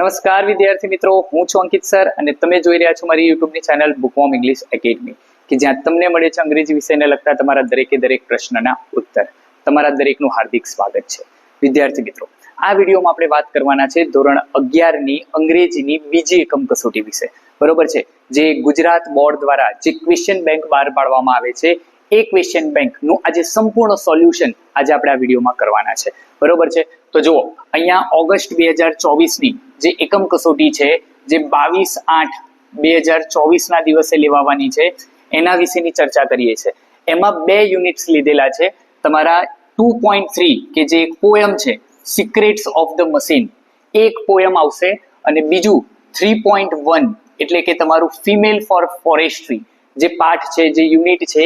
નમસ્કાર વિદ્યાર્થી મિત્રો, હું છું અંકિત સર અને તમે જોઈ રહ્યા છો મારી યુટ્યુબની ચેનલ બુકવોર્મ ઇંગ્લિશ એકેડમી કે જ્યાં તમને મળે છે અંગ્રેજી વિષયને લગતા તમારા દરેકે દરેક પ્રશ્નના ઉત્તર. તમારા દરેકનું હાર્દિક સ્વાગત છે. વિદ્યાર્થી મિત્રો, આ વિડીયોમાં આપણે વાત કરવાના છે ધોરણ 11ની અંગ્રેજીની બીજી એકમ કસોટી વિશે. બરોબર છે, જે ગુજરાત બોર્ડ દ્વારા જે ક્વેશ્ચન બેંક બહાર પાડવામાં આવે છે એ ક્વેશ્ચન બેંકનું આજે સંપૂર્ણ સોલ્યુશન આજે આપણે આ વિડીયોમાં કરવાના છે. બરોબર છે, તો જુઓ અહીંયા ઓગસ્ટ 2024ની જે એકમ કસોટી છે જે 22/8/2024 ના દિવસે લેવાવાની છે એના વિશેની ચર્ચા કરીએ છીએ. એમાં 2 યુનિટ્સ લીધેલા છે. તમારા 2.3 કે જે એક પોયમ છે સિક્રેટ્સ ઓફ ધ મશીન, એક પોયમ આવશે અને બીજું 3.1 એટલે કે તમારું ફિમેલ ફોર ફોરેસ્ટ્રી જે પાઠ છે, જે યુનિટ છે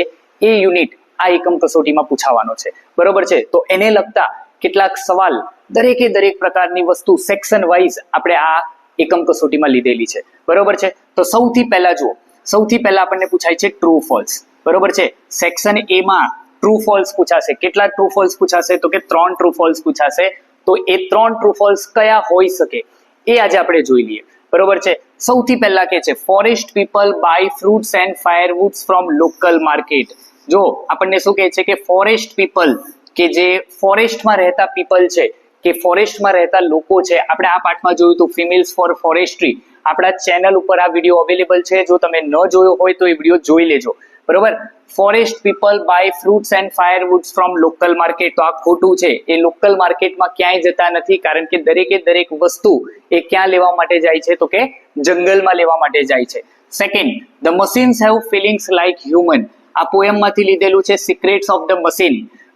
એ યુનિટ આ એકમ કસોટીમાં પૂછાવાનો છે. બરોબર છે, તો એને લગતા કેટલાક સવાલ દરેકે દરેક પ્રકારની વસ્તુ સેક્શન વાઇઝ આપણે આ એકમ કસોટીમાં લીધેલી છે. બરોબર છે, તો સૌથી પહેલા જુઓ, સૌથી પહેલા આપણને પૂછાય છે ટ્રુ ફોલ્સ. બરોબર છે, સેક્શન એ માં ટ્રુ ફોલ્સ પૂછાશે. કેટલા ટ્રુ ફોલ્સ પૂછાશે? તો કે 3 ટ્રુ ફોલ્સ પૂછાશે. તો એ 3 ટ્રુ ફોલ્સ કયા હોઈ શકે એ આજે આપણે જોઈ લઈએ. બરોબર છે, સૌથી પહેલા કે છે forest people buy fruits and firewoods from local market. જો આપણને શું કહે છે કે ફોરેસ્ટ પીપલ કે જે ફોરેસ્ટમાં રહેતા પીપલ છે કે ફોરેસ્ટમાં રહેતા લોકો છે. આપણે આ પાઠમાં જોયું હતું ફિમેલ્સ ફોર ફોરેસ્ટ્રી. આપણા ચેનલ ઉપર આ વિડીયો અવેલેબલ છે, જો તમે ન જોયો હોય તો એ વિડીયો જોઈ લેજો. બરોબર, forest people buy fruits and firewoods from local market. તો આ ખોટું છે, એ લોકલ માર્કેટમાં ક્યાંય જતા નથી, કારણ કે દરેકે દરેક વસ્તુ એ ક્યાં લેવા માટે જાય છે? તો કે જંગલમાં લેવા માટે જાય છે. Second, the machines have feelings like human. આ પોયમમાંથી લીધેલું છે secrets of the machine.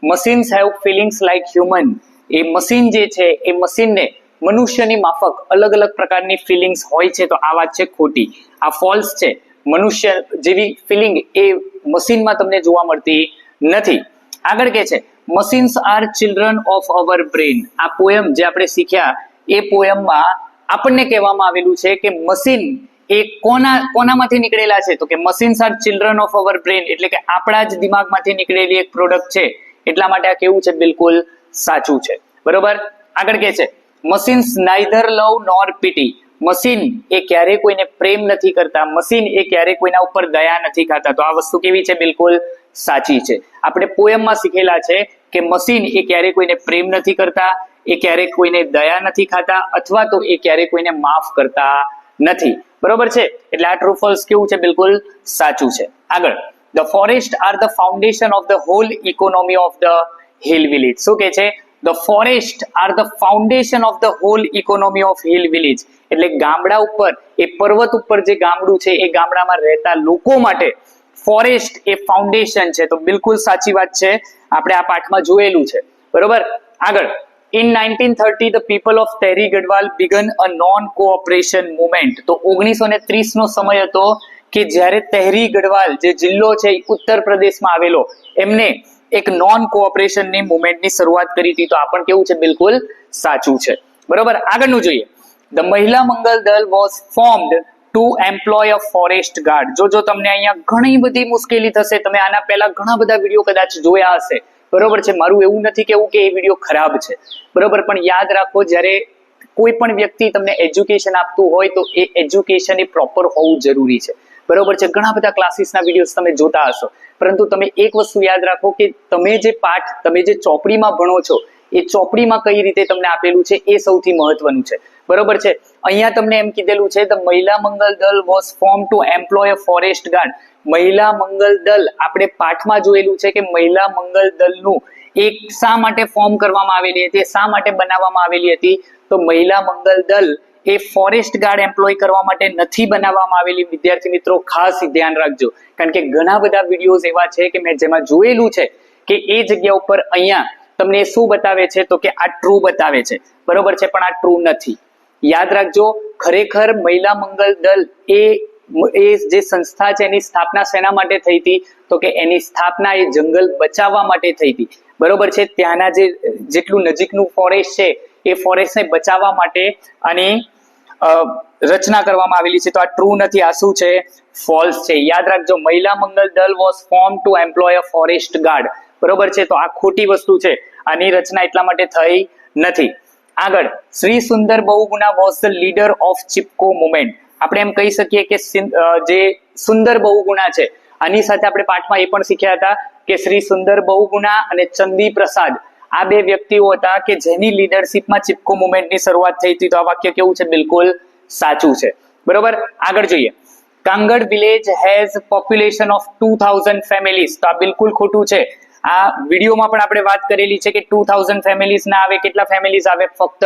Machines have feelings like human. એ મશીન જે છે એ મશીનને મનુષ્યની માફક અલગ અલગ પ્રકારની ફિલિંગ્સ હોય છે. તો આ વાત છે ખોટી, આ ફોલ્સ છે. મનુષ્ય જેવી ફિલિંગ એ મશીનમાં તમને જોવા મળતી નથી. આગળ કે છે machines are children of our brain. આ પોયમ જે આપણે શીખ્યા એ પોયમમાં આપણને કહેવામાં આવેલું છે કે મશીન એ કોનામાંથી નીકળેલા છે? તો કે machines are children of our brain, એટલે કે આપણા જ દિમાગમાંથી નીકળેલી એક પ્રોડક્ટ છે. એટલા માટે આ કેવું છે? બિલકુલ સાચું છે. બરોબર, આગળ કે છે મશીન્સ નાઈધર લવ નોર પીટી. મશીન એ ક્યારેય કોઈને પ્રેમ નથી કરતા, મશીન એ ક્યારેય કોઈના ઉપર દયા નથી ખાતા. તો આ વસ્તુ કેવી છે? બિલકુલ સાચી છે. આપણે પોયમમાં શીખેલા છે કે મશીન એ ક્યારેય કોઈને પ્રેમ નથી કરતા, એ ક્યારેય કોઈને દયા નથી ખાતા, અથવા તો એ ક્યારેય કોઈને માફ કરતા નથી. બરોબર છે, એટલે આ ટ્રુ ફોલ્સ કેવું છે? બિલકુલ સાચું છે. આગળ, the forest are the foundation of the whole economy of the hill village. શું કે છે? The forest are the foundation of the whole economy of hill village. એટલે ગામડા ઉપર, એ પર્વત ઉપર જે ગામડું છે એ ગામડામાં રહેતા લોકો માટે ફોરેસ્ટ એ ફાઉન્ડેશન છે. તો બિલકુલ સાચી વાત છે, આપણે આ પાઠમાં જોયેલું છે. બરોબર, આગળ, In 1930, the people of Tehri Garhwal began a non-cooperation movement. તો 1930 નો સમય હતો કે જ્યારે તહેરી ગઢવાલ જે જિલ્લો છે ઉત્તર પ્રદેશમાં આવેલો, એમને એક નોન કોઓપરેશનની મુવમેન્ટની શરૂઆત કરી હતી. તો આ પણ કેવું છે? બિલકુલ સાચું છે. બરોબર, આગળનું જોઈએ. The Mahila Mangal Dal was formed to employ a forest guard. જો તમને અહીંયા ઘણી બધી મુશ્કેલી થશે. તમે આના પહેલા ઘણા બધા વિડીયો કદાચ જોયા હશે. બરોબર છે, મારું એવું નથી કેવું કે એ વિડીયો ખરાબ છે. બરોબર, પણ યાદ રાખો, જ્યારે કોઈ પણ વ્યક્તિ તમને એજ્યુકેશન આપતું હોય તો એ એજ્યુકેશન એ પ્રોપર હોવું જરૂરી છે. બરોબર છે, ઘણા બધા ક્લાસીસના વિડીયોઝ તમે જોતા હશો, પરંતુ તમે એક વસ્તુ યાદ રાખો કે તમે જે પાઠ, તમે જે ચોપડીમાં ભણો છો એ ચોપડીમાં કઈ રીતે તમને આપેલું છે એ સૌથી મહત્વનું છે. બરોબર છે, અહીંયા તમને એમ કીધેલું છે the Mahila Mangal Dal was form to employ a forest guard. Mahila Mangal દળ આપણે પાઠમાં જોયેલું છે કે મહિલા મંગલ દળનું એક શા માટે ફોર્મ કરવામાં આવેલી હતી, શા માટે બનાવવામાં આવેલી હતી? તો મહિલા મંગલ દળ એ ફોરેસ્ટ ગાર્ડ એમ્પ્લોય કરવા માટે નથી બનાવવામાં આવેલી. વિદ્યાર્થી મિત્રો ખાસ ધ્યાન રાખજો, કારણ કે ઘણા બધા વિડીયોઝ એવા છે કે મેં જેમાં જોયેલું છે કે એ જગ્યા ઉપર અહીંયા તમને શું બતાવે છે? તો કે આ ટ્રુ બતાવે છે. બરોબર છે, પણ આ ટ્રુ નથી. યાદ રાખજો, ખરેખર મહિલા મંગલ દળ એ જે સંસ્થા છે એની સ્થાપના શેના માટે થઈ હતી? તો કે એની સ્થાપના એ જંગલ બચાવવા માટે થઈ હતી. બરોબર છે, ત્યાંના જે જેટલું નજીકનું ફોરેસ્ટ છે એ ફોરેસ્ટને બચાવવા માટે આની રચના કરવામાં આવેલી છે. તો આ ટ્રુ નથી, આ શું છે? ફોલ્સ છે. યાદ રાખજો, Mahila Mangal Dal was form to employ a forest guard. બરોબર છે, તો આ ખોટી વસ્તુ છે. આની રચના એટલા માટે થઈ નથી. આગળ Shri Sundar Bahuguna was the leader of Chipko movement. આપણે એમ કહી શકીએ કે જે સુંદર બહુગુણા છે, આની સાથે આપણે પાઠમાં એ પણ શીખ્યા હતા કે શ્રી સુંદર બહુગુણા અને ચંદી પ્રસાદ આ બે વ્યક્તિઓ હતા કે જેની લીડરશિપમાં ચિપકો મુવમેન્ટની શરૂઆત થઈ હતી. તો આ વાક્ય કેવું છે? બિલકુલ સાચું છે. બરોબર, આગળ જોઈએ. Kangad village has population of 2000 families. તો આ બિલકુલ ખોટું છે. આ વિડીયોમાં પણ આપણે વાત કરેલી છે કે 2000 ફેમિલીઝ ના આવે. કેટલા ફેમિલીઝ આવે? ફક્ત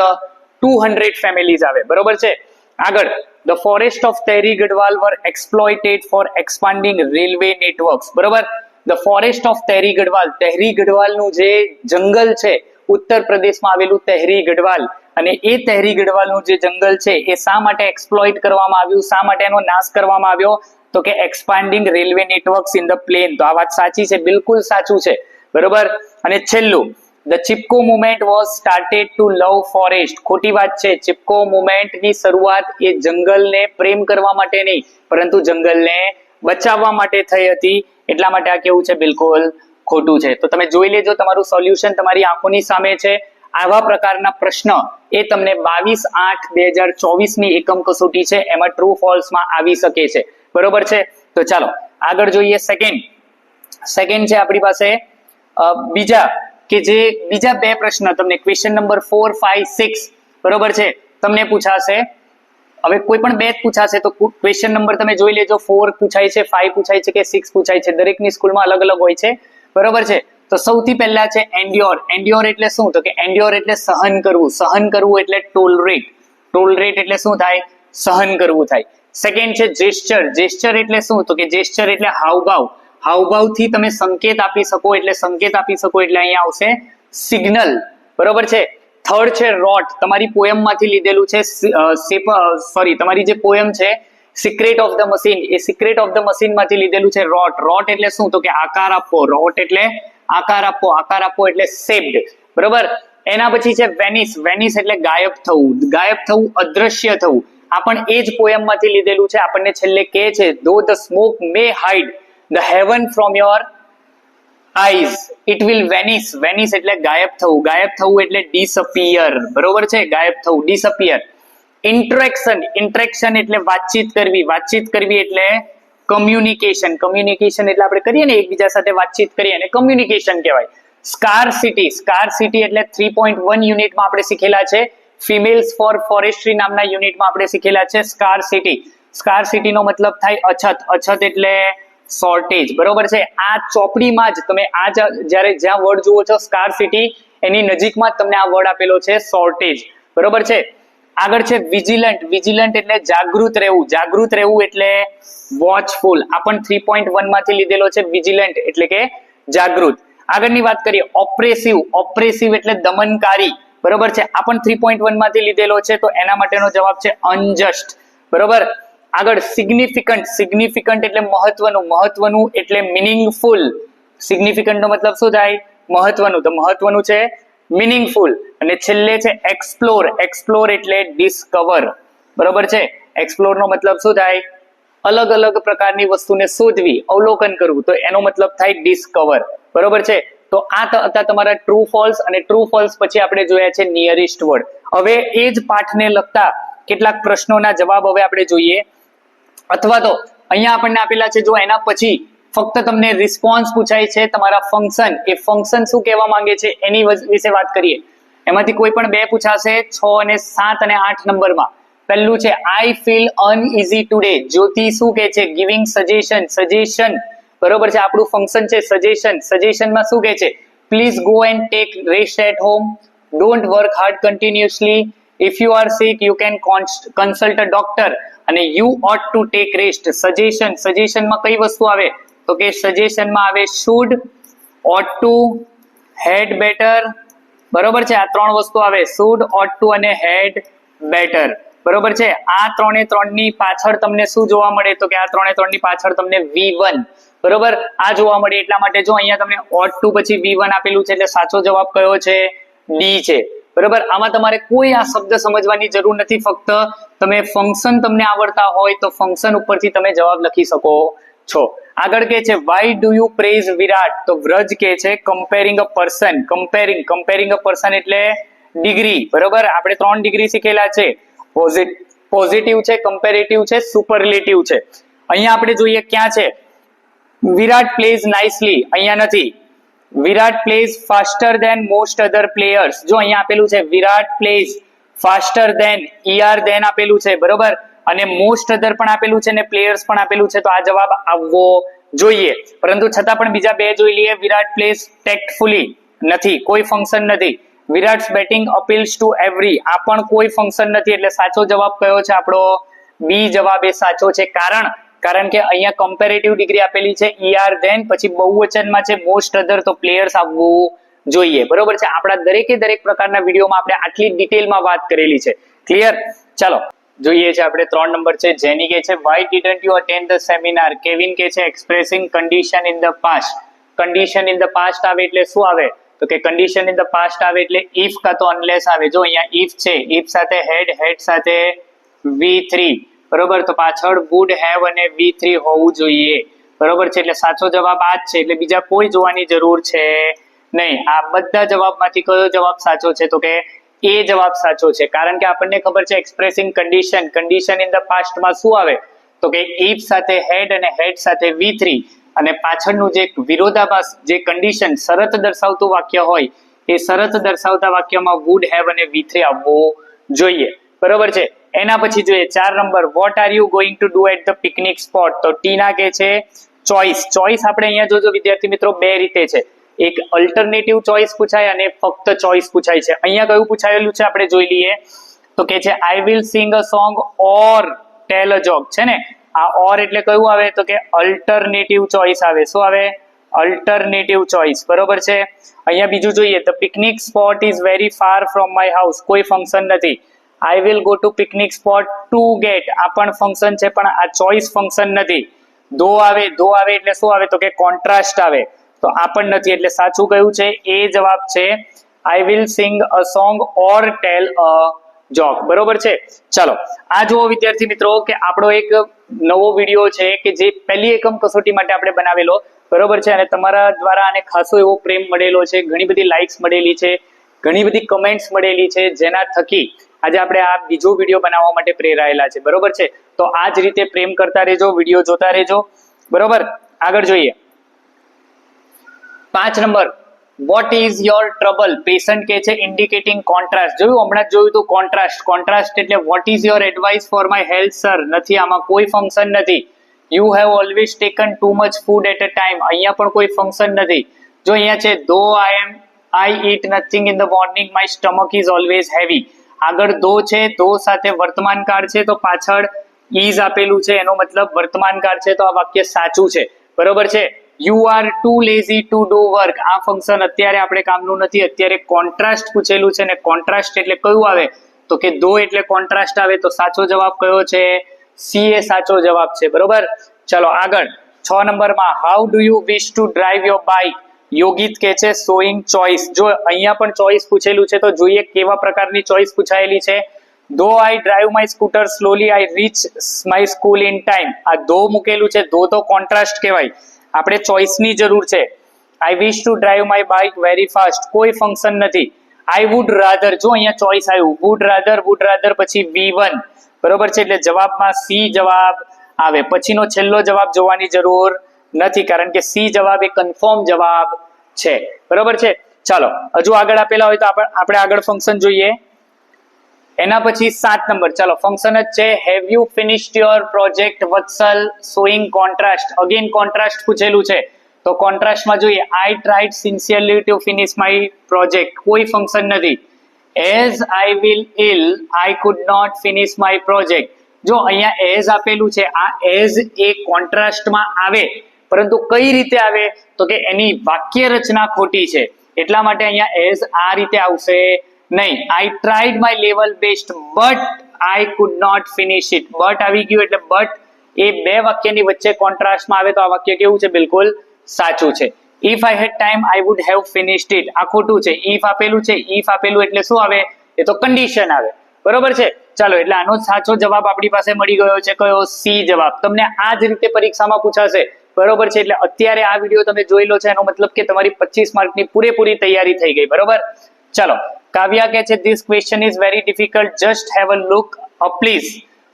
200 ફેમિલીઝ આવે. બરોબર છે. આગળ, the forest of Tehri Gadwal were exploited for expanding railway networks. બરોબર, the forest of Tehri Gadwal, tehri gadwal નું જે જંગલ છે ઉત્તર પ્રદેશમાં આવેલું tehri gadwal, અને એ tehri gadwal નું જે જંગલ છે એ શા માટે એક્સપ્લોઇટ કરવામાં આવ્યું, શા માટે એનો નાશ કરવામાં આવ્યો? તો કે expanding railway networks in the plain. તો આ વાત સાચી છે, બિલકુલ સાચું છે. બરોબર, અને છેલ્લું, the Chipko movement was started to love forest. ખોટી વાત છે. ચિપકો મુવમેન્ટ ની શરૂઆત એ જંગલને પ્રેમ કરવા માટે નહીં, પરંતુ જંગલને બચાવવા માટે થઈ હતી. એટલા માટે આ કેવું છે? બિલકુલ ખોટું છે. તો તમે જોઈ લેજો, તમારું સોલ્યુશન તમારી આંખોની સામે છે. આવા પ્રકારના પ્રશ્ન એ તમને 22/8/2024 ની એકમ કસોટી છે એમાં ટ્રુ ફોલ્સ માં આવી શકે છે. બરોબર છે. તો ચાલો આગળ જોઈએ. સેકન્ડ છે આપણી પાસે બીજા કે જે બીજા બે પ્રશ્ન તમને ક્વેશ્ચન નંબર 4, 5, 6 બરોબર છે તમને પૂછાશે. હવે કોઈ પણ બે પૂછાશે તો ક્વેશ્ચન નંબર તમે જોઈ લેજો. 4 પૂછાય છે, 5 પૂછાય છે કે 6 પૂછાય છે. દરેકની સ્કૂલમાં અલગ અલગ હોય છે. બરોબર છે. તો સૌથી પહેલા છે એન્ડ્યોર. એન્ડ્યોર એટલે શું? તો કે એન્ડ્યોર એટલે સહન કરવું. સહન કરવું એટલે ટોલરેટ. ટોલરેટ એટલે શું થાય? સહન કરવું થાય. સેકન્ડ છે જેસ્ચર. જેસ્ચર એટલે શું? તો કે જેસ્ચર એટલે હાવભાવ. હાવભાવથી તમે સંકેત આપી શકો, એટલે સંકેત આપી શકો એટલે અહીંયા આવશે સિગ્નલ. બરોબર છે. થર્ડ છે રોટ. તમારી પોયમ માંથી લીધેલું છે. તમારી જે પોયમ છે secret of the machine, A secret of the machine માંથી લીધેલું છે રોટ. રોટ એટલે શું? તો કે આકાર આપવો. રોટ એટલે આકાર આપવો. આકાર આપવો એટલે શેપ્ડ. બરોબર. એના પછી છે વેનિસ. વેનિસ એટલે ગાયબ થવું. ગાયબ થવું, અદ્રશ્ય થવું. આ પણ એ જ પોયમ માંથી લીધેલું છે. આપણને છેલ્લે કહે છે ધો the smoke May hide the heaven from your eyes, it will vanish. Vanish એટલે ગાયબ થવું. ગાયબ થવું એટલે ડિસઅપિયર. બરોબર છે. ગાયબ થવું, ડિસઅપિયર. ઇન્ટરેક્શન. ઇન્ટરેક્શન એટલે વાતચીત કરવી. વાતચીત કરવી એટલે કમ્યુનિકેશન. કમ્યુનિકેશન એટલે આપણે કરીએ ને એકબીજા સાથે વાતચીત કરીએ અને કમ્યુનિકેશન કહેવાય. સ્કારસિટી. સ્કારસિટી એટલે 3.1 યુનિટમાં આપણે શીખેલા છે. ફિમેલ્સ ફોર ફોરેસ્ટ્રી નામના યુનિટમાં આપણે શીખેલા છે સ્કારસિટી. સ્કારસિટી નો મતલબ થાય અછત. અછત એટલે શોર્ટેજ. બરોબર છે. આ ચોપડીમાં જ તમે આ જ્યારે જ્યાં વર્ડ જુઓ છો સ્કારસિટી, એની નજીકમાં જ તમને આ વર્ડ આપેલો છે શોર્ટેજ. બરોબર છે. આગળ છે વિજિલન્ટ. વિજિલન્ટ એટલે જાગૃત રહેવું. જાગૃત રહેવું એટલે વોચફુલ. આ પણ 3.1 માંથી લીધેલો છે વિજિલન્ટ એટલે કે જાગૃત. આગળની વાત કરીએ ઓપ્રેસિવ. ઓપ્રેસિવ એટલે દમનકારી. બરોબર છે. આ પણ 3.1 માંથી લીધેલો છે. તો એના માટેનો જવાબ છે અનજસ્ટ. બરોબર. આગળ સિગ્નિફિકન્ટ. સિગ્નિફિકન્ટ એટલે મહત્વનું. મહત્વનું એટલે મિનિંગફુલ. સિગ્નિફિકન્ટ નો મતલબ શું થાય? મહત્વનું. તો મહત્વનું છે મિનિંગફુલ. અને છેલ્લે છે એક્સપ્લોર. એક્સપ્લોર એટલે ડિસ્કવર. બરોબર છે. એક્સપ્લોર નો મતલબ શું થાય? અલગ અલગ પ્રકારની વસ્તુને શોધવી, અવલોકન કરવું. તો એનો મતલબ થાય ડિસ્કવર. બરોબર છે. તો આ હતા તમારા ટ્રુ ફોલ્સ. અને ટ્રુ ફોલ્સ પછી આપણે જોયા છે નિયરેસ્ટ વર્ડ. હવે એ જ પાઠને લગતા કેટલાક પ્રશ્નોના જવાબ હવે આપણે જોઈએ. અથવા તો અહીંયા આપણને આપેલા છે જો એના પછી ફક્ત તમને રિસ્પોન્સ પૂછાય છે તમારા ફંક્શન. એ ફંક્શન શું કહેવા માંગે છે એની વિશે વાત કરીએ. એમાંથી કોઈ પણ બે પૂછાશે 6 અને 7 અને 8 નંબરમાં. પહેલું છે આઈ ફીલ અનઇઝી ટુડે. જ્યોતિ શું કહે છે? Giving suggestion. સજેશન. બરોબર છે. આપણું ફંક્શન છે સજેશન. સજેશનમાં શું કહે છે? Please go and take rest at home. Don't work hard continuously. If you are sick you can consult a doctor. અને you ought to take rest. Suggestion. સજેશનમાં કઈ વસ્તુ આવે? તો કે સજેશનમાં આવે should, ought to, had better. બરોબર છે. આ ત્રણ વસ્તુ આવે. શુડ, ઓટ ટુ અને હેડ બેટર. બરોબર છે. આ 3 ની પાછળ તમને શું જોવા મળે? તો કે આ 3 ની પાછળ તમને V1 બરોબર આ જોવા મળે. એટલા માટે જો અહીંયા તમને ઓટ ટુ પછી V1 આપેલું છે એટલે સાચો જવાબ કયો છે? ડી છે. બરોબર. આમાં તમારે કોઈ આ શબ્દ સમજવાની જરૂર નથી. ફક્ત તમે ફંક્શન તમને આવડતા હોય તો ફંક્શન ઉપરથી તમે જવાબ લખી શકો છો. આગળ કે છે વાય ડુ યુ પ્રેઝ વિરાટ? તો વ્રજ કે છે comparing a person. Comparing a person એટલે ડિગ્રી, બરોબર. આપણે 3 ડિગ્રી શીખેલા છે. પોઝિટિવ છે, કમ્પેરેટિવ છે, સુપરલેટિવ છે. અહીંયા આપણે જોઈએ ક્યાં છે વિરાટ પ્લેઝ નાઇસલી, અહીંયા નથી. વિરાટ પ્લેઝ ફાસ્ટર ધેન મોસ્ટ અધર પ્લેયર્સ, જો અહીંયા આપેલું છે વિરાટ પ્લેઝ ફાસ્ટર ધેન, ધેન આપેલું છે, બરોબર. અને મોસ્ટ અધર પણ આપેલું છે ને પ્લેયર્સ પણ આપેલું છે, તો આ જવાબ આવવો જોઈએ. પરંતુ છતાં પણ બીજા બે જોઈ લઈએ. વિરાટ પ્લેઝ ટેક્ટફુલી, નથી, કોઈ ફંક્શન નથી. વિરાટ્સ બેટિંગ અપીલ્સ ટુ એવરી, આ પણ કોઈ ફંક્શન નથી. એટલે સાચો જવાબ કયો છે આપણો? બી જવાબ એ સાચો છે. કારણ કે અહીંયા કમ્પેરેટિવ ડિગ્રી આપેલી છે ધેન, પછી બહુવચનમાં છે મોસ્ટ અધર, તો પ્લેયર્સ આવવું જોઈએ, બરોબર છે. આપણા દરેકે દરેક પ્રકારના વિડીયોમાં આપણે આટલી ડિટેલમાં વાત કરેલી છે. ક્લિયર? ચાલો જોઈએ છે આપણે 3 નંબર છે. જેની કે છે why didn't you attend the seminar? Kevin કે છે expressing condition in the past. Condition in the past આવે એટલે શું આવે? તો કે કન્ડિશન ઇન ધ પાસ્ટ આવે એટલે ઇફ કાં તો અનલેસ આવે. જો અહીંયા ઇફ છે, ઇફ સાથે હેડ સાથે V3, બરોબર. તો પાછળ વુડ હેવ અને V3 હોવું જોઈએ, બરોબર છે. એટલે સાચો જવાબ આ જ છે. એટલે બીજા કોઈ જોવાની જરૂર છે નહીં. આ બધા જવાબમાંથી કયો જવાબ સાચો છે? તો કે એ જવાબ સાચો છે. કારણ કે આપણને ખબર છે એક્સપ્રેસિંગ કન્ડિશન ઇન ધ પાસ્ટમાં શું આવે? તો કે ઇફ સાથે હેડ અને હેડ સાથે V3, અને પાછળનું જે વિરોધાભાસ, જે કન્ડિશન શરત દર્શાવતું વાક્ય હોય, એ શરત દર્શાવતા વાક્યમાં વુડ હેવ અને V3 આવવું જોઈએ, બરોબર છે. એના પછી જોઈએ 4 number. What are you going to do at the picnic spot? તો ટીના કે છે ચોઇસ. આપણે અહીંયા જોજો વિદ્યાર્થી મિત્રો, બે રીતે છે. એક અલ્ટરનેટિવ ચોઇસ પૂછાય અને ફક્ત ચોઇસ પૂછાય છે. અહીંયા કયું પૂછાયેલું છે આપણે જોઈ લઈએ. તો કે છે I will sing a song or tell a joke, છે ને. આ ઓર એટલે કયું આવે? તો કે અલ્ટરનેટિવ ચોઇસ આવે. શું આવે? અલ્ટરનેટિવ ચોઇસ, બરોબર છે. અહીંયા બીજું જોઈએ. The picnic spot is very far from my house, કોઈ ફંક્શન નથી. I will go to picnic spot two gate, આ પણ ફંક્શન છે, પણ આ ચોઇસ ફંક્શન નથી. ધો આવે એટલે શું આવે? તો કે કોન્ટ્રાસ્ટ આવે, તો આ પણ નથી. એટલે સાચું કયું છે? એ જવાબ છે I will sing a song or tell a joke, બરોબર છે. ચાલો આ જુઓ વિદ્યાર્થી મિત્રો કે આપણો એક નવો વિડીયો છે કે જે પહેલી એકમ કસોટી માટે આપણે બનાવેલો, બરોબર છે. અને તમારા દ્વારા આને ખાસો એવો પ્રેમ મળેલો છે, ઘણી બધી લાઇક્સ મળેલી છે, ઘણી બધી કમેન્ટ્સ મળેલી છે, જેના થકી આજે આપણે આ બીજો વિડીયો બનાવવા માટે પ્રેરાયેલા છે, બરોબર છે. તો આ જ રીતે પ્રેમ કરતા રહેજો, વિડીયો જોતા રહેજો, બરોબર. આગળ જોઈએ 5 number. Vote is your trouble? Patient કે છે ઇન્ડિકેટિંગ કોન્ટ્રાસ્ટ. જોયું, હમણાં જ જોયું તો કોન્ટ્રાસ્ટ એટલે what is your advice for my health sir? નથી, આમાં કોઈ ફંક્શન નથી. You have always taken too much food at a time, અહીંયા પણ કોઈ ફંક્શન નથી. જો અહીંયા છે though I eat nothing in the morning my stomach is always heavy. આગળ ધો છે, ધો સાથે વર્તમાન કાળ છે, તો પાછળ ઇઝ આપેલું છે, એનો મતલબ વર્તમાન કાળ છે, તો આ વાક્ય સાચું છે, બરોબર છે. You are too lazy to do work, આ ફંક્શન અત્યારે આપણે કામનું નથી. અત્યારે કોન્ટ્રાસ્ટ પૂછેલું છે, ને કોન્ટ્રાસ્ટ એટલે કયું આવે? તો કે ધો એટલે કોન્ટ્રાસ્ટ આવે. તો સાચો જવાબ કયો છે? સી એ સાચો જવાબ છે, બરોબર. ચલો આગળ 6 નંબરમાં. How do you wish to drive your bike? Yogit કે છે શોઈંગ ચોઇસ. જો અહીંયા પણ ચોઇસ પૂછેલું છે, તો જોઈએ કેવા પ્રકારની ચોઇસ પૂછાયેલી છે. Though I drive my scooter slowly I reach my school in time. આ ધો મૂકેલું છે, ધો તો કોન્ટ્રાસ્ટ કહેવાય, આપણે ચોઇસની જરૂર છે. I wish to drive my bike very fast, કોઈ ફંક્શન નથી. આઈ વુડ રાધર, જો અહીંયા ચોઇસ આવ્યું વુડ રાધર પછી V1, બરોબર છે. એટલે જવાબમાં સી જવાબ આવે. પછીનો છેલ્લો જવાબ જોવાની જરૂર નથી, કારણ કે સી જવાબ એ કન્ફર્મ જવાબ છે, બરોબર છે. ચાલો હજુ આગળ આપેલા હોય તો આપણે આગળ ફંક્શન જોઈએ. એના પછી 7 નંબર. ચાલો ફંક્શન જ છે. Have you finished your project Vatsal? Showing contrast, again contrast પૂછેલું છે, તો કોન્ટ્રાસ્ટમાં જોઈએ I tried sincerely to finish my project, કોઈ ફંક્શન નથી. As I will ill I could not finish my project. જો અહીંયા એઝ આપેલું છે, આ એઝ એ કોન્ટ્રાસ્ટમાં આવે, પરંતુ કઈ રીતે આવે? તો કે એની વાક્ય રચના ખોટી છે, એટલા માટે અહીંયા એઝ આ રીતે આવશે નહીં. I tried my level best but I could not finish it. But આવી ગયું એટલે બટ એ બે વાક્યની વચ્ચે કોન્ટ્રાસ્ટમાં આવે, તો આ વાક્ય કેવું છે? બિલકુલ સાચું છે. If I had time I would have finished it, આ ખોટું છે. ઇફ આપેલું છે, ઇફ આપેલું એટલે શું આવે? એ તો કન્ડિશન આવે, બરોબર છે. ચાલો એટલે આનો સાચો જવાબ આપણી પાસે મળી ગયો છે, કયો? સી જવાબ. તમને આ જ રીતે પરીક્ષામાં પૂછાશે, બરોબર છે. એટલે અત્યારે આ વિડીયો તમે જોઈ લો છો, એનો મતલબ કે તમારી 25 માર્કની પૂરેપૂરી તૈયારી થઈ ગઈ, બરોબર. ચાલો કાવ્યા કે છે this question is very difficult, just have a look up please.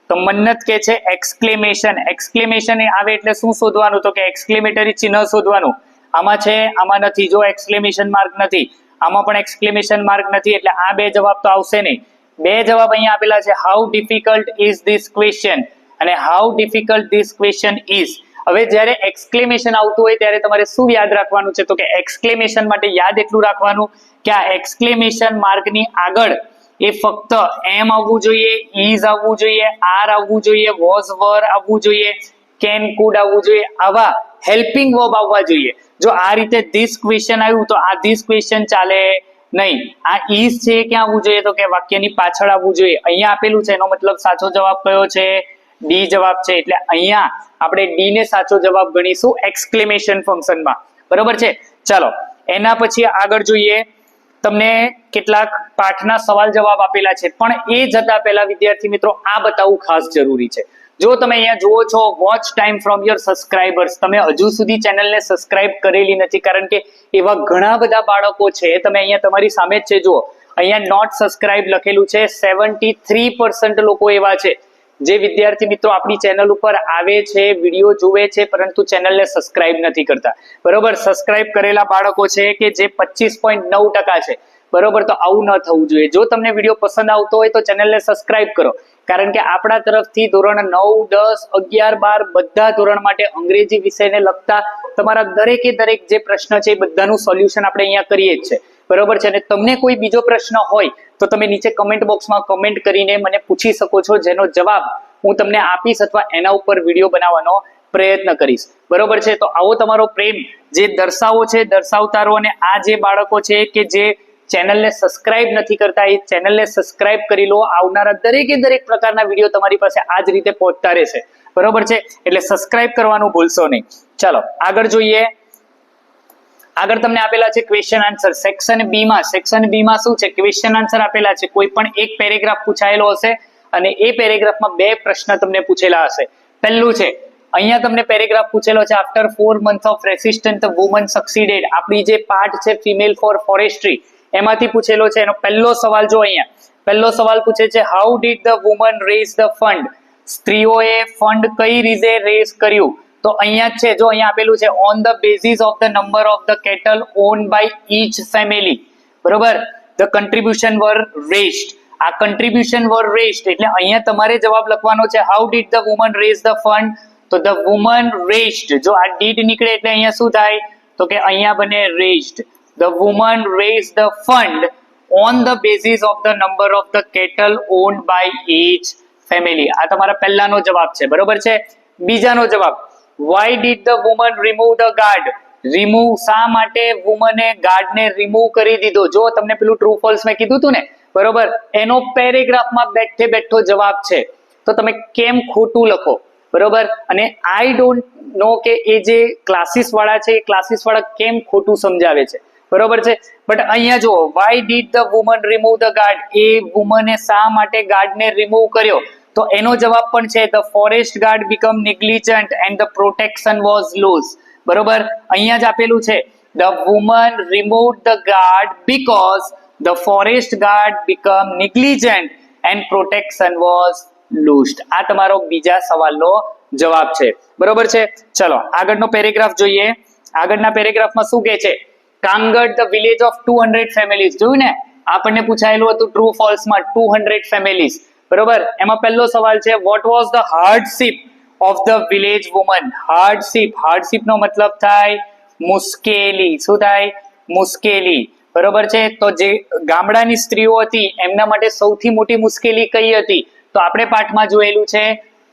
તો મન્નત કે છે એક્સક્લેમેશન. એક્સક્લેમેશન આવે એટલે શું શોધવાનું? તો કે એક્સક્લેમેટરી ચિહ્ન શોધવાનું. આમાં છે, આમાં નથી. જો એક્સક્લેમેશન માર્ક નથી, આમાં પણ એક્સક્લેમેશન માર્ક નથી, એટલે આ બે જવાબ તો આવશે નહીં. બે જવાબ અહીંયા આપેલા છે, how difficult is this question અને how difficult this question is. હવે જ્યારે એક્સક્લેમેશન આવતું હોય ત્યારે તમારે શું યાદ રાખવાનું છે? તો કે એક્સક્લેમેશન માટે યાદ એટલું રાખવાનું કે આ એક્સક્લેમેશન માર્કની આગળ એ ફક્ત એમ આવવું જોઈએ, ઇઝ આવવું જોઈએ, આર આવવું જોઈએ, વોઝ વર આવવું જોઈએ, કેન કુડ આવવું જોઈએ, આવા હેલ્પિંગ વર્બ આવવા જોઈએ. જો આ રીતે ધીસ ક્વેશ્ચન આવ્યું તો આ ધીસ ક્વેશ્ચન ચાલે નહીં. આ ઇઝ છે ક્યાં આવવું જોઈએ? તો કે વાક્યની પાછળ આવવું જોઈએ. અહીંયા આપેલું છે એનો મતલબ સાચો જવાબ કયો છે? ડી જવાબ છે. એટલે અહીંયા આપણે ડી ને સાચો જવાબ ગણીશું એક્સક્લેમેશન ફંક્શનમાં. બરોબર છે. ચાલો એના પછી આગળ જોઈએ. તમને કેટલાક પાઠના સવાલ જવાબ આપેલા છે, પણ એ જતા પહેલા વિદ્યાર્થી મિત્રો આ બતાવવું ખાસ જરૂરી છે. જો તમે અહીંયા જુઓ છો watch time from your subscribers, તમે હજુ સુધી ચેનલને સબસ્ક્રાઇબ કરેલી નથી, કારણ કે એવા ઘણા બધા બાળકો છે. તમે અહીંયા તમારી સામે જ છે, જુઓ અહીંયા નોટ સબસ્ક્રાઇબ લખેલું છે. 73% લોકો એવા છે જે વિદ્યાર્થી મિત્રો આપણી ચેનલ ઉપર આવે છે, વિડીયો જોવે છે, પરંતુ ચેનલને સબસ્ક્રાઇબ નથી કરતા. બરોબર, સબસ્ક્રાઇબ કરેલા બાળકો છે કે જે 25.9% છે. બરોબર, તો આવું ન થવું જોઈએ. જો તમને વિડીયો પસંદ આવતો હોય તો ચેનલને સબસ્ક્રાઇબ કરો, કારણ કે આપણા તરફથી ધોરણ 9, 10, 11, 12 બધા ધોરણ માટે અંગ્રેજી વિષયને લગતા તમારા દરેકે દરેક જે પ્રશ્ન છે એ બધાનું સોલ્યુશન આપણે અહીંયા કરીએ જ છે. બરોબર છે. અને તમને કોઈ બીજો પ્રશ્ન હોય તો તમે નીચે કમેન્ટ બોક્સમાં કમેન્ટ કરીને મને પૂછી શકો છો, જેનો જવાબ હું તમને આપીશ અથવા એના ઉપર વિડીયો બનાવવાનો પ્રયત્ન કરીશ. બરોબર છે. તો આવો તમારો પ્રેમ જે દર્શાવો છે દર્શાવતા રહો. અને આ જે બાળકો છે કે જે ચેનલને સબસ્ક્રાઇબ નથી કરતા, એ ચેનલને સબસ્ક્રાઇબ કરી લો. આવનારા દરેકે દરેક પ્રકારના વિડીયો તમારી પાસે આ જ રીતે પહોંચતા રહેશે. બરોબર છે. એટલે સબસ્ક્રાઇબ કરવાનું ભૂલશો નહીં. ચાલો આગળ જોઈએ. આગળ તમને આપેલા છે ક્વેશ્ચન આન્સર. સેક્શન બી માં શું છે? ક્વેશ્ચન આન્સર આપેલા છે. કોઈ પણ એક પેરેગ્રાફ પૂછાયેલો હશે અને એ પેરેગ્રાફમાં બે પ્રશ્ન તમને પૂછેલા હશે. પહેલું છે, અહીંયા તમને પેરેગ્રાફ પૂછેલો છે, after 4 months of resistant the woman succeeded. આપણી જે પાર્ટ છે ફિમેલ ફોર ફોરેસ્ટ્રી, એમાંથી પૂછેલો છે. એનો પહેલો સવાલ જો અહીંયા પહેલો સવાલ પૂછે છે, how did the woman raise the fund. સ્ત્રીઓએ ફંડ કઈ રીતે રેઝ કર્યું? તો અહીંયા છે, જો અહીંયા આપેલું છે, on the basis of the number of the cattle on by each family. બરોબર, ધ કન્ટ્રીબ્યુશન વર રેઝ્ડ. આ કન્ટ્રીબ્યુશન વર રેઝ્ડ એટલે અહીંયા તમારે જવાબ લખવાનો છે, how did the woman raise the fund. તો ધ વુમન રેઝ્ડ, જો આ ડીડ નીકળે એટલે અહીંયા શું થાય? તો કે અહીંયા બને raised. The woman raise the fund on the basis of the number of the cattle owned by each family. આ તમારા પહેલાનો જવાબ છે. બરોબર છે. બીજાનો જવાબ, why did the woman remove the guard? Remove શા માટે વુમને ગાર્ડને રિમૂવ કરી દીધો? જો તમને પેલું ટ્રુ ફોલ્સ મેં કીધું હતું ને, બરોબર, એનો પેરેગ્રાફમાં બેઠે બેઠો જવાબ છે. તો તમે કેમ ખોટું લખો? બરોબર. અને આઈ ડોન્ટ નો કે એ જે ક્લાસીસ વાળા છે એ ક્લાસીસ વાળા કેમ ખોટું સમજાવે છે. બરોબર છે. બટ અહીંયા જો why did the woman remove the guard, એ વુમને શા માટે ગાર્ડને રિમૂવ કર્યો? તો એનો જવાબ પણ છે, the forest guard become negligent and the protection was lost. બરોબર, અહીંયા જ આપેલું છે, the woman removed the guard because the forest guard become negligent and protection was lost. આ તમારો બીજા સવાલનો જવાબ છે. બરોબર છે. ચલો આગળનો પેરેગ્રાફ જોઈએ. આગળના પેરેગ્રાફમાં શું કહે છે? Kangad the village of 200 families. જોયું ને, આપણને પૂછાયેલું હતું ટ્રુ ફોલ્સ માં 200 ફેમિલીઝ. બરોબર, એમાં પહેલો સવાલ છે, what was the hardship of the village woman. Hardship નો મતલબ થાય મુશ્કેલી. શું થાય? મુશ્કેલી. બરોબર છે. તો જે ગામડાની સ્ત્રીઓ હતી એમના માટે સૌથી મોટી મુશ્કેલી કઈ હતી? તો આપણે પાઠમાં જોયેલું છે,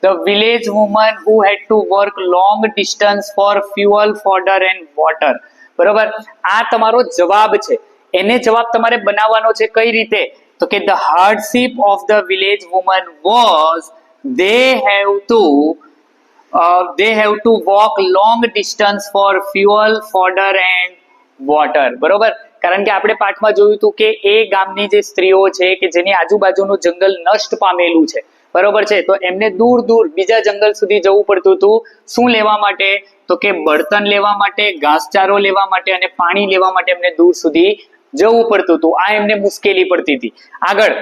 the village woman who had to work long distance for fuel, fodder and water. બરોબર, આ તમારો જવાબ છે. એને જવાબ તમારે બનાવવાનો છે કઈ રીતે? તો કે the hardship of the village woman was they have to walk long distance for fuel, fodder and water. બરોબર, કારણ કે આપણે પાઠમાં જોયું હતું કે એ ગામની જે સ્ત્રીઓ છે કે જેની આજુબાજુનું જંગલ નષ્ટ પામેલું છે, બરોબર છે, તો એમને દૂર દૂર બીજા જંગલ સુધી જવું પડતું હતું. શું લેવા માટે? તો કે બળતણ લેવા માટે, ઘાસચારો લેવા માટે અને પાણી લેવા માટે એમને દૂર સુધી જવું પડતું હતું, આ એમને મુશ્કેલી પડતી હતી. આગળ,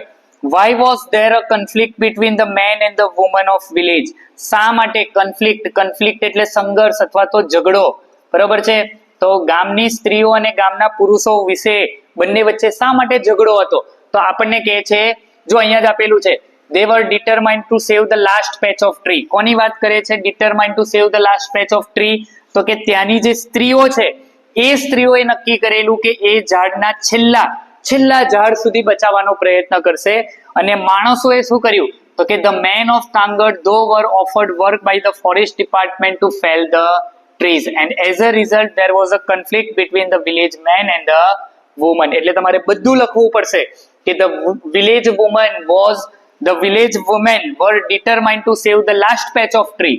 why was there a conflict between the man and the woman of village? શા માટે conflict એટલે સંઘર્ષ અથવા તો ઝઘડો, બરોબર છે. તો ગામની સ્ત્રીઓ અને ગામના પુરુષો વિશે બંને વચ્ચે શા માટે ઝઘડો હતો? તો આપણને કહે છે, જો અહીંયા જ આપેલું છે, they were determined to save the last patch of tree. કોની વાત કરે છે determined to save the last patch of tree? તો કે ત્યાંની જે સ્ત્રીઓ છે એ સ્ત્રીઓએ નક્કી કરેલું કે એ ઝાડના છેલ્લા ઝાડ સુધી બચાવવાનો પ્રયત્ન કરશે. અને માણસોએ શું કર્યું? તો કે the men of Kangad though were offered work by the forest department to fell the trees, and as a result there was a conflict between the village man and the woman. એટલે તમારે બધું લખવું પડશે કે the village women were determined to save the last patch of tree,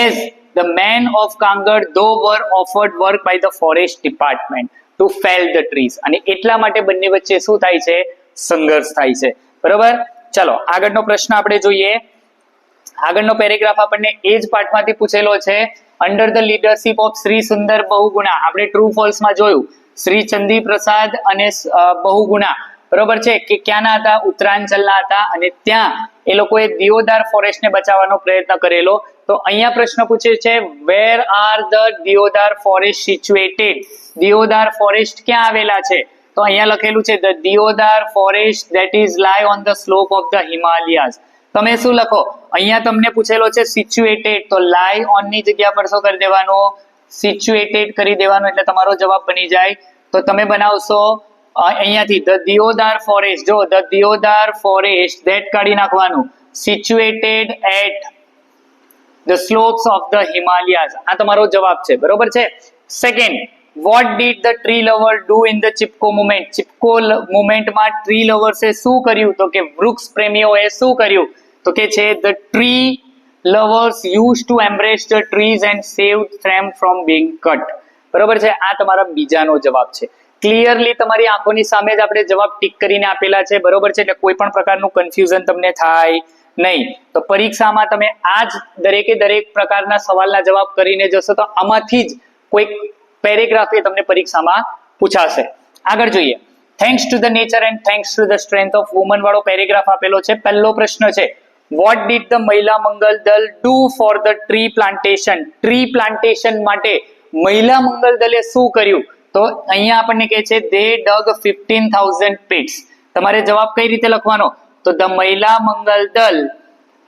as the men of Kangad though were offered work by the forest department to fell the trees. અને એટલા માટે બંને વચ્ચે શું થાય છે? સંઘર્ષ થાય છે, બરોબર. ચલો આગળનો પ્રશ્ન આપણે જોઈએ. આગળનો પેરેગ્રાફ આપણને એ જ પાઠમાંથી પૂછેલો છે. Under the leadership of Shri Sundar Bahuguna, આપણે ટ્રુ ફોલ્સ માં જોયું શ્રી ચંદી પ્રસાદ અને બહુગુણા, બરોબર છે, કે ક્યાંના હતા? ઉત્તરાંચલના હતા. અને ત્યાં એ લોકોએ દિયોદાર ફોરેસ્ટ ને બચાવવાનો પ્રયત્ન કરેલો. તો અહીંયા પ્રશ્ન પૂછે છે, where are the deodar forest situated? Deodar forest ક્યાં આવેલા છે? તો અહીંયા લખેલું છે the deodar forest that is lie on the slope of the Himalayas. તમે શું લખો? અહીંયા તમને પૂછેલો છે સિચ્યુએટેડ, તો લાય ઓન ની જગ્યા પર શું કરી દેવાનો? સિચ્યુએટેડ કરી દેવાનો, એટલે તમારો જવાબ બની જાય. તો તમે બનાવશો અહીંયાથી ધ દિયોદાર ફોરેસ્ટ, જો ધ દિયોદાર ફોરેસ્ટ ધેટ કાઢી નાખવાનું, situated at the slopes of the Himalayas, આ તમારો જવાબ છે, બરોબર છે. Second, what did the tree lover do in the Chipko movement? Chipko movement માં ટ્રી લવર્સે શું કર્યું? તો કે વૃક્ષ પ્રેમીઓએ શું કર્યું? તો કે છે the tree lovers used to embrace the trees and save them from being cut. બરોબર છે, આ તમારા બીજાનો જવાબ છે. ક્લિયરલી તમારી આંખોની સામે જ આપણે જવાબ ટીક કરીને આપેલા છે, બરોબર છે, એટલે કોઈ પણ પ્રકારનું કન્ફ્યુઝન તમને થાય નહીં. તો પરીક્ષામાં તમે આ જ દરેક પ્રકારના સવાલના જવાબ કરીને જશો તો આમાંથી જ કોઈ પેરેગ્રાફ એ તમને પરીક્ષામાં પૂછાશે. આગળ જોઈએ. Thanks to the nature and thanks to the strength of woman વાળો પેરેગ્રાફ આપેલો છે. પહેલો પ્રશ્ન છે, what did the Mahila Mangal દળ do for the tree plantation? Tree plantation માટે મહિલા મંગલ દળે શું કર્યું? તો અહીંયા આપણને કહે છે they dug 15,000 pits. તમારે જવાબ કઈ રીતે લખવાનો? તો ધ મહિલા મંગલ દળ,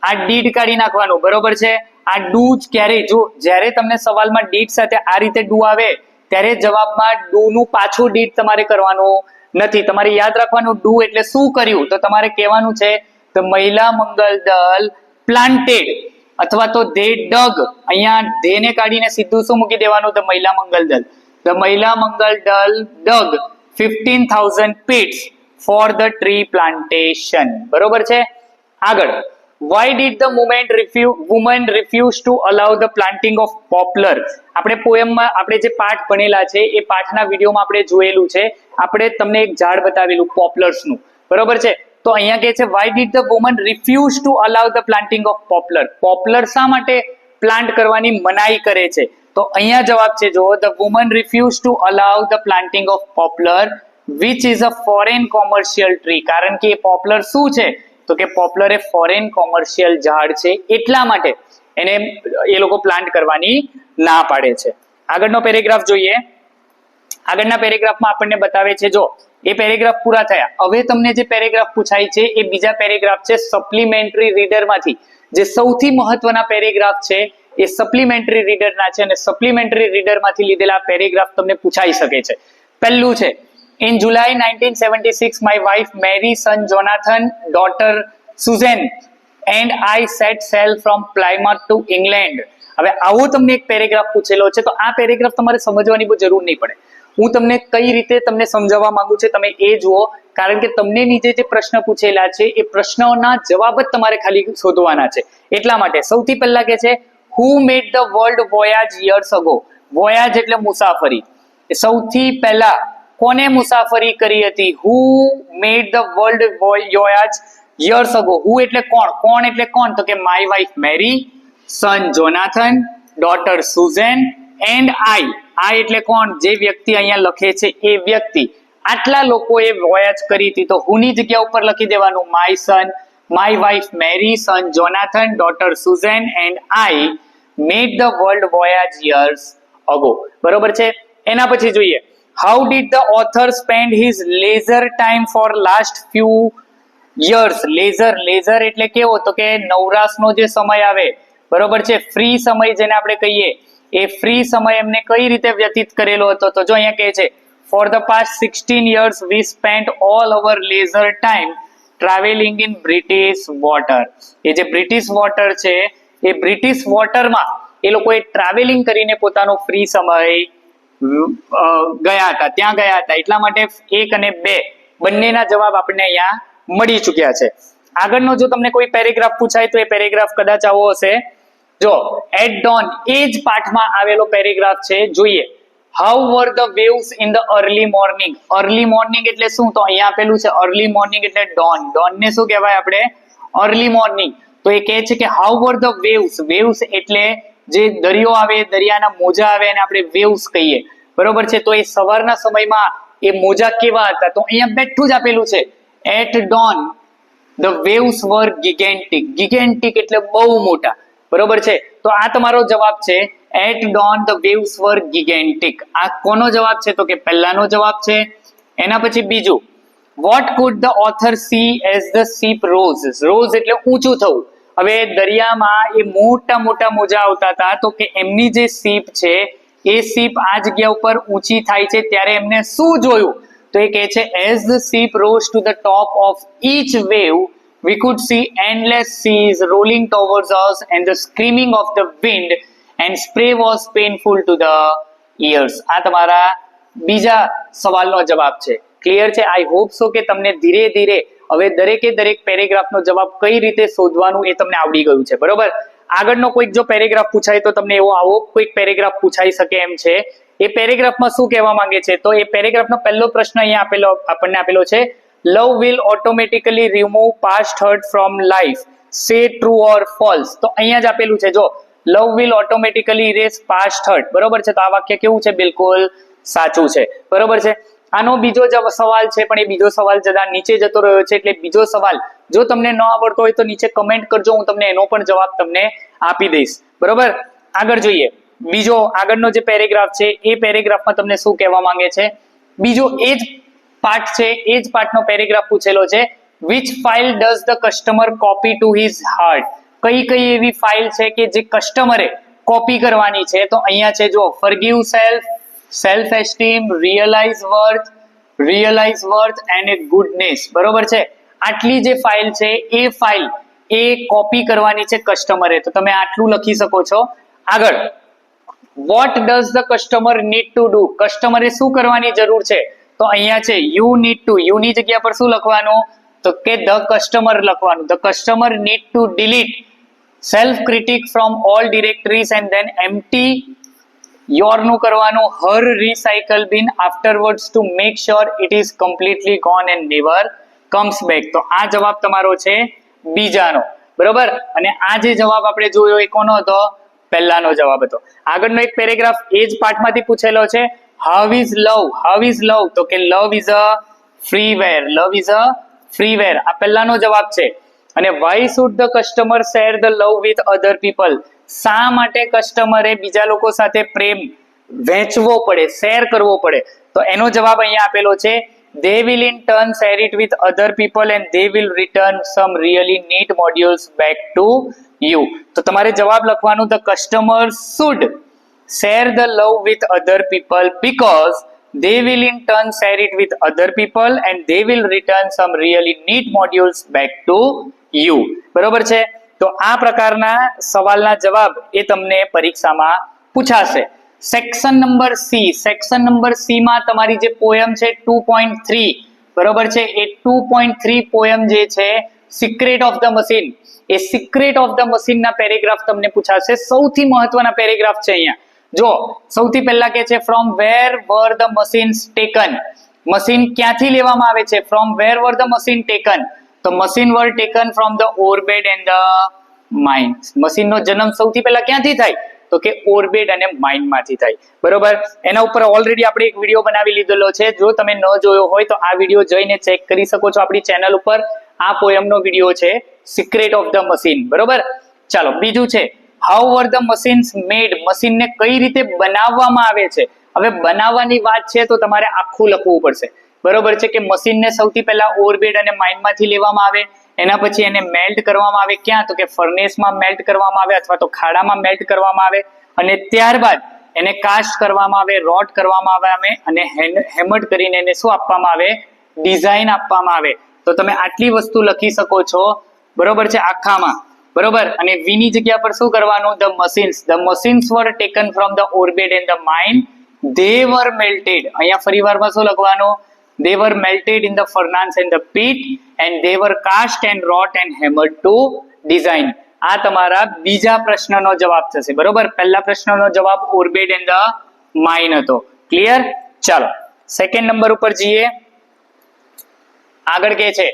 આ ડીડ કાઢી નાખવાનું, બરોબર છે. આ ડુ જ ક્યારે, જો જ્યારે તમને સવાલમાં ડીડ સાથે આ રીતે ડુ આવે ત્યારે જવાબમાં ડુ નું પાછું ડીડ તમારે કરવાનું નથી. તમારે યાદ રાખવાનું ડુ એટલે શું કર્યું. તો તમારે કહેવાનું છે ધ મહિલા મંગલ દળ પ્લાન્ટેડ અથવા તો ધે ડગ, અહીંયા ધે ને કાઢીને સીધું શું મૂકી દેવાનું? ધ મહિલા મંગલ દળ. ધ મહિલા મંગલ દળ ડગ 15,000 pits for the tree plantation, બરોબર છે. આગળ, why did the woman refuse to allow the planting of poplar? આપણે પોએમમાં આપણે જે પાઠ ભણેલા છે એ પાઠના વિડીયોમાં આપણે જોયેલું છે. આપણે તમને એક ઝાડ બતાવેલું પોપ્લર્સનું, બરોબર છે. તો અહીંયા કહે છે why did the woman refuse to allow the planting of poplar? Poplar શા માટે પ્લાન્ટ કરવાની મનાઈ કરે છે? તો અહીંયા જવાબ છે, જો the woman refused to allow the planting of poplar which is a foreign commercial tree. કારણ કે એ પોપ્લર શું છે? તો કે પોપ્લર એ ફોરેન કોમર્શિયલ ઝાડ છે, એટલા માટે એને એ લોકો પ્લાન્ટ કરવાની ના પાડે છે. આગળનો પેરેગ્રાફ જોઈએ. આગળના પેરેગ્રાફમાં આપણને બતાવે છે, જો એ પેરેગ્રાફ પૂરા થયા, હવે તમને જે પેરેગ્રાફ પૂછાય છે એ બીજા પેરેગ્રાફ છે સપ્લિમેન્ટરી રીડરમાંથી. જે સૌથી મહત્વના પેરેગ્રાફ છે એ સપ્લિમેન્ટરી રીડરના છે, અને સપ્લિમેન્ટરી રીડરમાંથી લીધેલા પેરેગ્રાફ તમને પૂછાઈ શકે છે. પહેલું છે, In July 1976, my wife Mary, son Jonathan, daughter Susan, and I set sail from Plymouth to England. હવે આવો તમને એક પેરેગ્રાફ પૂછેલો છે, તો આ પેરેગ્રાફ તમારે સમજવાની બહુ જરૂર નહીં પડે. હું તમને કઈ રીતે તમને સમજાવવા માંગુ છું તમે એ જુઓ, કારણ કે તમને નીચે જે પ્રશ્ન પૂછેલા છે એ પ્રશ્નોના જવાબ જ તમારે ખાલી શોધવાના છે. એટલા માટે સૌથી પહેલા કે છે who made the world voyage years ago? voyage એટલે મુસાફરી. સૌથી પહેલા કોને મુસાફરી કરી હતી? who made the world voyage years ago? who એટલે કોણ, કોણ એટલે કોણ? તો કે my wife Mary, son Jonathan, daughter Susan and I એટલે કોણ? જે વ્યક્તિ અહીંયા લખે છે એ વ્યક્તિ. આટલા લોકોએ વોયાજ કરી હતી, તો હુની જગ્યા ઉપર લખી દેવાનું my son, my wife Mary, son Jonathan, daughter Suzanne and I made the world voyage years ago. બરોબર છે. એના પછી જોઈએ how did the author spend his leisure time for last few years. Leisure એટલે કેવો, તો કે નવરાશનો જે સમય આવે, બરોબર છે, ફ્રી સમય જેને આપણે કહીએ, એ ફ્રી સમય એમને કઈ રીતે વ્યતીત કરેલો હતો. તો જો અહીંયા કહે છે for the past 16 years we spent all our leisure time traveling in British water. એ જે બ્રિટિશ વોટર છે, એ બ્રિટિશ વોટરમાં એ લોકોએ ટ્રાવેલિંગ કરીને પોતાનો ફ્રી સમય ગયા હતા, ત્યાં ગયા હતા. એટલા માટે 1 અને 2 બંનેના જવાબ આપણને અહીંયા મળી ચૂક્યા છે. આગળનો જો તમને કોઈ પેરેગ્રાફ પૂછાય તો એ પેરેગ્રાફ કદાચ આવો હશે. જો એટ ડોન, એ જ પાઠમાં આવેલો પેરેગ્રાફ છે. જોઈએ how were the waves in the early morning. Early morning એટલે શું, તો અહીંયા આપેલું છે અર્લી મોર્નિંગ એટલે ડોન. ડોન ને શું કહેવાય આપણે, અર્લી મોર્નિંગ. તો એ કહે છે કે how were the waves. Waves એટલે જે દરિયો આવે, દરિયાના મોજા આવે એને આપણે વેવ્સ કહીએ, બરોબર છે. તો એ સવારના સમયમાં એ મોજા કેવા હતા, તો અહીંયા બેઠું જ આપેલું છે એટ ડોન ધ વેવ્સ વર ગિગેન્ટિક. ગિગેન્ટિક એટલે બહુ મોટા, બરોબર છે. તો આ તમારો જવાબ છે એટ ડોન ધ વેવ્સ વર ગિગેન્ટિક. આ કોનો જવાબ છે, તો કે પહેલાનો જવાબ છે. એના પછી બીજું what could the author see as the ship rose. Rose એટલે ઊંચું થવું. હવે દરિયામાં એ મોટા મોટા મોજા આવતા હતા, તો કે એમની જે શીપ છે એ શીપ આ જગ્યા ઉપર ઊંચી થાય છે ત્યારે એમને શું જોયું, તો એ કહે છે as the ship rose to the top of each wave we could see endless seas rolling towards us and the screaming of the wind and spray was painful to the ears. આ તમારા બીજા સવાલનો જવાબ છે. Clear છે? I hope so કે તમને ધીરે ધીરે હવે દરેક પેરેગ્રાફનો જવાબ કઈ રીતે શોધવાનું એ તમને આવડી ગયું છે, બરોબર. આગળનો કોઈક જો પેરેગ્રાફ પૂછાય તો તમને એવો આવો કોઈક પેરેગ્રાફ પૂછાઈ શકે એમ છે. એ પેરેગ્રાફમાં શું કહેવા માંગે છે, તો એ પેરેગ્રાફનો પહેલો પ્રશ્ન અહીંયા આપણને આપેલો છે love will automatically remove past hurt from life, say true or false. તો અહીંયા જ આપેલું છે જો love will automatically erase past hurt, બરોબર છે. તો આ વાક્ય કેવું છે, બિલકુલ સાચું છે, બરોબર છે. આનો બીજો સવાલ છે, પણ એ બીજો સવાલ જરા નીચે જતો રહ્યો છે, એટલે બીજો સવાલ જો તમને ન આવડતો હોય તો નીચે કમેન્ટ કરજો, હું તમને એનો પણ જવાબ તમને આપી દઈશ, બરોબર. આગળ જોઈએ બીજો આગળનો જે પેરેગ્રાફ છે, એ પેરેગ્રાફમાં તમને શું કહેવા માંગે છે. બીજો એ જ પાર્ટ છે, એ જ પાર્ટનો પેરેગ્રાફ પૂછેલો છે which file does the customer copy to his heart. કઈ એવી ફાઇલ છે કે જે કસ્ટમરે કોપી કરવાની છે, તો અહીંયા છે જો forgive self, self esteem, realise worth and goodness, બરોબર છે. આટલી જે ફાઇલ છે એ ફાઇલ એ કોપી કરવાની છે કસ્ટમરે, તો તમે આટલું લખી શકો છો. આગળ what does the customer need to do. કસ્ટમરે શું કરવાની જરૂર છે, તો અહીંયા છે યુ નીડ ટુ. યુ ની જગ્યા પર શું લખવાનું, તો કે ધ કસ્ટમર લખવાનું. The customer need to delete self critic from all directories and then empty your નું કરવાનું her recycle bin afterwards to make sure it is completely gone and never comes back. તો આ જવાબ તમારો છે બીજાનો, બરોબર. અને આ જે જવાબ આપણે જોયો એ કોનો હતો, પહેલાનો જવાબ હતો. આગળનો એક પેરેગ્રાફ એ જ પાઠમાંથી પૂછેલો છે હાઉ ઇઝ લવ. તો કે love is a ફ્રીવેર. Love is a ફ્રીવેર, આ પહેલાનો જવાબ છે. અને why should the customer share the love with other people. શા માટે કસ્ટમરે બીજા લોકો સાથે પ્રેમ વહેંચવો પડે, શેર કરવો પડે, તો એનો જવાબ અહીંયા આપેલો છે they will in turn share it with other people and they will return some really neat modules back to you. તો તમારે જવાબ લખવાનું the customer should share the love with other people because they will in turn share it with other people and they will return some really neat modules back to you. બરોબર છે. તો આ પ્રકારના સવાલના જવાબ એ તમને પરીક્ષામાં પૂછાશે. સેક્શન નંબર સી માં તમારી જે પોયમ છે 2.3, બરોબર છે, એ 2.3 પોયમ જે છે secret of the machine, A secret of the machine ના પેરેગ્રાફ તમને પૂછાશે. સૌથી મહત્વના પેરેગ્રાફ છે અહીંયા. જો સૌથી પહેલા કે છે from where were the machines taken. Machine ક્યાંથી લેવામાં આવે છે, from where were the machine taken, તો machine were taken from the ore bed and the mine. મશીનનો જન્મ સૌથી પહેલા ક્યાંથી થાય, તો કે ઓર્બિટ અને માઇન્ડ માંથી થાય. બરોબર, એના ઉપર ઓલરેડી આપણે એક વિડીયો બનાવી લીધેલો છે. જો તમે ન જોયો હોય તો આ વિડીયો જઈને ચેક કરી શકો છો આપણી ચેનલ ઉપર. આ પોયમનો વિડીયો છે સિક્રેટ ઓફ ધ મશીન. બરોબર, ચાલો બીજું છે હાઉ વર ધ મશીન્સ મેડ. મશીનને કઈ રીતે બનાવવામાં આવે છે. હવે બનાવવાની વાત છે તો તમારે આખું લખવું પડશે. બરોબર છે કે મશીનને સૌથી પહેલા ઓર્બિટ અને માઇન્ડ માંથી લેવામાં આવે, એના પછી એને મેલ્ટ કરવામાં આવે. ક્યાં? તો કે ફર્નેસમાં મેલ્ટ કરવામાં આવે અથવા તો ખાડામાં મેલ્ટ કરવામાં આવે, અને ત્યારબાદ એને કાસ્ટ કરવામાં આવે, રોટ કરવામાં આવે અને હેમર્ડ કરીને એને શું આપવામાં આવે? ડિઝાઇન આપવામાં આવે. તો તમે આટલી વસ્તુ લખી શકો છો. બરોબર છે આખામાં. બરોબર, અને વી ની જગ્યા પર શું કરવાનું? The machines var taken from the orbit and the mind, they were melted. અહીંયા ફરી વારમાં શું લખવાનું? They were melted in the furnace and the pit and they were cast and wrought and hammered to design. આ તમારા બીજા પ્રશ્નનો જવાબ થશે. બરોબર, પહેલા પ્રશ્નનો જવાબ ઓર્બિટ એન્ડ ધ માઇન્ડ હતો. ક્લિયર? ચાલો સેકન્ડ નંબર ઉપર જઈએ. આગળ કે છે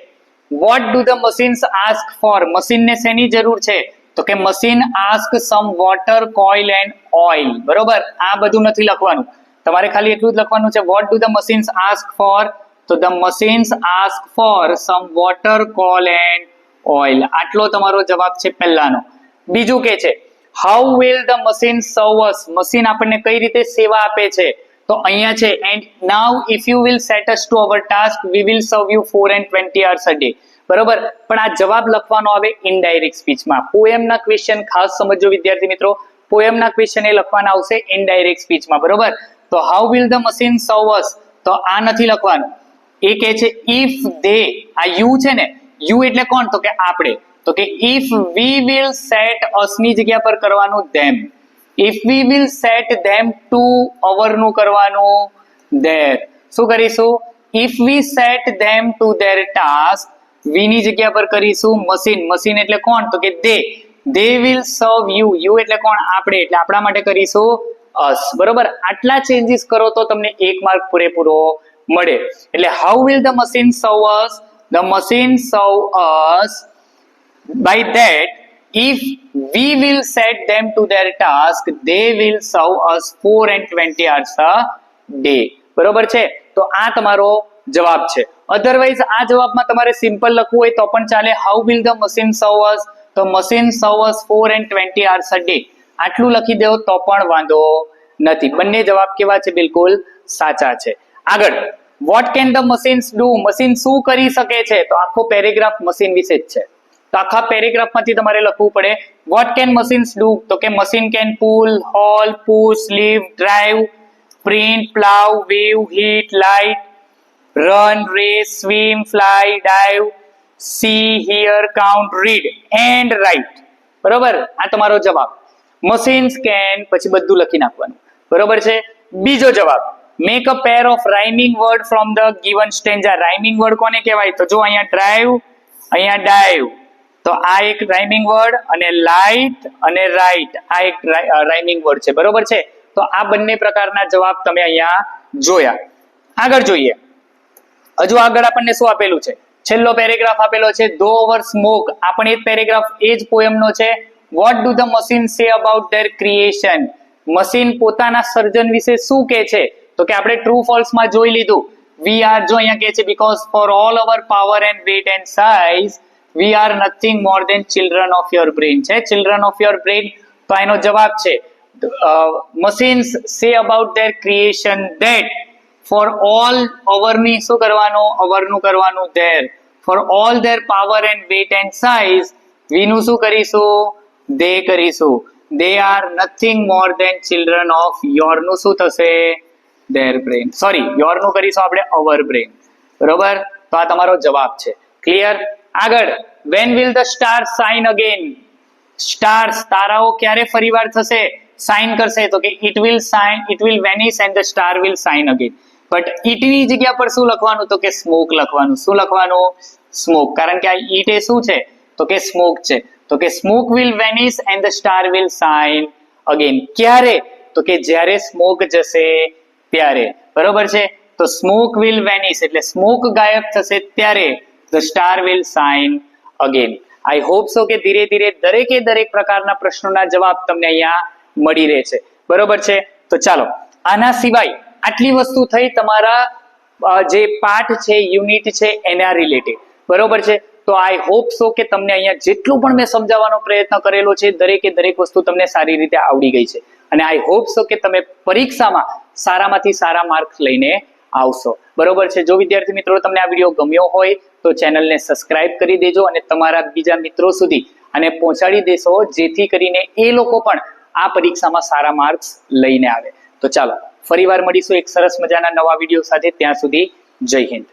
what do the machines ask for. મશીનને શેની જરૂર છે? તો કે machine ask some water, coil and oil. બરોબર, આ બધું નથી લખવાનું, તમારે ખાલી એટલું જ લખવાનું છે what do the machines ask for. તો the machines ask for some water, coal and oil. આટલો તમારો જવાબ છે પહેલાનો. બીજું કે છે how will the machine serve us. Machine આપણને કઈ રીતે સેવા આપે છે? તો અહીંયા છે and now if you will set us to our task we will serve you 4 and 20 hours a day. બરોબર, પણ આ જવાબ લખવાનો આવે ઇનડાયરેક્ટ સ્પીચમાં. પોએમના ક્વેશ્ચન ખાસ સમજો વિદ્યાર્થી મિત્રો, પોએમના ક્વેશ્ચન એ લખવાના આવશે ઇનડાયરેક્ટ સ્પીચમાં. બરોબર, તો how will the machine serve us, તો આ નથી લખવાનું. એ કહે છે if they, આ you છે ને, you એટલે કોણ? તો કે આપણે. તો કે if we will set us ની જગ્યા પર કરવાનું them. if we will set them to, our નું કરવાનું their. શું કરીશું? if we set them to their task, we ની જગ્યા પર કરીશું machine. machine એટલે કોણ? તો કે they will serve you. you એટલે કોણ? આપણે. એટલે આપણા માટે કરીશું us. બરોબર, આટલા ચેન્જીસ કરો તો તમને 1 માર્ક પૂરેપૂરો મળે. એટલે how will the machine serve us? the machine serve us by that if we will set them to their task they will serve us 4 and 20 hours a day. બરોબર છે, તો આ તમારો જવાબ છે. અધરવાઇઝ આ જવાબમાં તમારે સિમ્પલ લખવું હોય તો પણ ચાલે. how will the machine serve us? તો machine serve us 4 and 20 hours a day. આટલું લખી દેવો તો પણ વાંધો નથી. બંને જવાબ કેવા છે? બિલકુલ સાચા છે. આગળ what can the machines do. Machine શું કરી શકે છે? તો આખો પેરેગ્રાફ મશીન વિશે જ છે. તો આખા પેરેગ્રાફમાંથી તમારે લખવું પડે what can machines do. તો કે machine can pull, haul, push, lift, drive, print, plow, weave, heat, light, run, race, swim, fly, dive, see, hear, count, read and write. બરોબર, આ તમારો જવાબ. machines can, પછી બધું લખી નાખવાનું. બરોબર છે. બીજો જવાબ make a pair of rhyming word from the given stanza. rhyming word કોને કહેવાય? તો જો અહીંયા drive, અહીંયા dive, તો આ એક રાઇમિંગ વર્ડ, અને લાઇટ અને રાઇટ આ એક રાઇમિંગ વર્ડ છે. બરોબર છે, તો આ બંને પ્રકારના જવાબ તમે અહીંયા જોયા. આગળ જોઈએ. હજુ આગળ આપણને શું આપેલું છે? છેલ્લો પેરેગ્રાફ આપેલો છે ધો ઓવર સ્મોક. આ પણ એ પેરેગ્રાફ એ જ પોએમનો છે. what do the machine say about their creation. Machine પોતાના સર્જન વિશે શું કહે છે? તો કે આપણે ટ્રુ ફોલ્સ માં જોઈ લીધું. we are, જો અહીંયા કહે છે because for all our power and weight and size we are nothing more than children of your brain. છે children of your brain, તો એનો જવાબ છે machines say about their creation that for all, our ની શું કરવાનું? our નું કરવાનું their. for all their power and weight and size we નું શું કરીશું? they કરીશું. they are nothing more than children of your નું શું થશે? their brain. સોરી, your નું કરીશું આપણે our brain. બરોબર, તો આ તમારો જવાબ છે. ક્લિયર? આગળ when will the stars shine again. stars, તારાઓ ક્યારે ફરીવાર થશે? શાઇન કરશે. તો કે it will shine, it will vanish and the star will shine again. But it ની જગ્યા પર શું લખવાનું? તો કે smoke લખવાનું. શું લખવાનું? smoke. કારણ કે આ it એ શું છે? તો કે smoke છે. તો કે smoke will vanish and the star will shine again. ક્યારે? તો કે જ્યારે સ્મોક જશે ત્યારે. બરોબર છે, તો smoke will vanish એટલે સ્મોક ગાયબ થશે ત્યારે the star will shine again. I hope so કે ધીરે ધીરે દરેકે દરેક પ્રકારના પ્રશ્નોના જવાબ તમને અહીંયા મળી રહે છે. બરોબર છે. તો ચાલો, આના સિવાય આટલી વસ્તુ થઈ તમારા જે પાઠ છે, યુનિટ છે એના રિલેટેડ. બરોબર છે. તો આઈ હોપ સો કે તમને અહીંયા જેટલું પણ મેં સમજાવવાનો પ્રયત્ન કરેલો છે દરેકે દરેક વસ્તુ તમને સારી રીતે આવડી ગઈ છે, અને આઈ હોપ સો કે તમે પરીક્ષામાં સારામાંથી સારા માર્ક્સ લઈને આવશો. બરોબર છે. જો વિદ્યાર્થી મિત્રો તમને આ વિડીયો ગમ્યો હોય તો ચેનલને સબસ્ક્રાઇબ કરી દેજો અને તમારા બીજા મિત્રો સુધી આને પહોંચાડી દેશો, જેથી કરીને એ લોકો પણ આ પરીક્ષામાં સારા માર્ક્સ લઈને આવે. તો ચાલો, ફરીવાર મળીશું એક સરસ મજાના નવા વિડીયો સાથે. ત્યાં સુધી જય હિન્દ.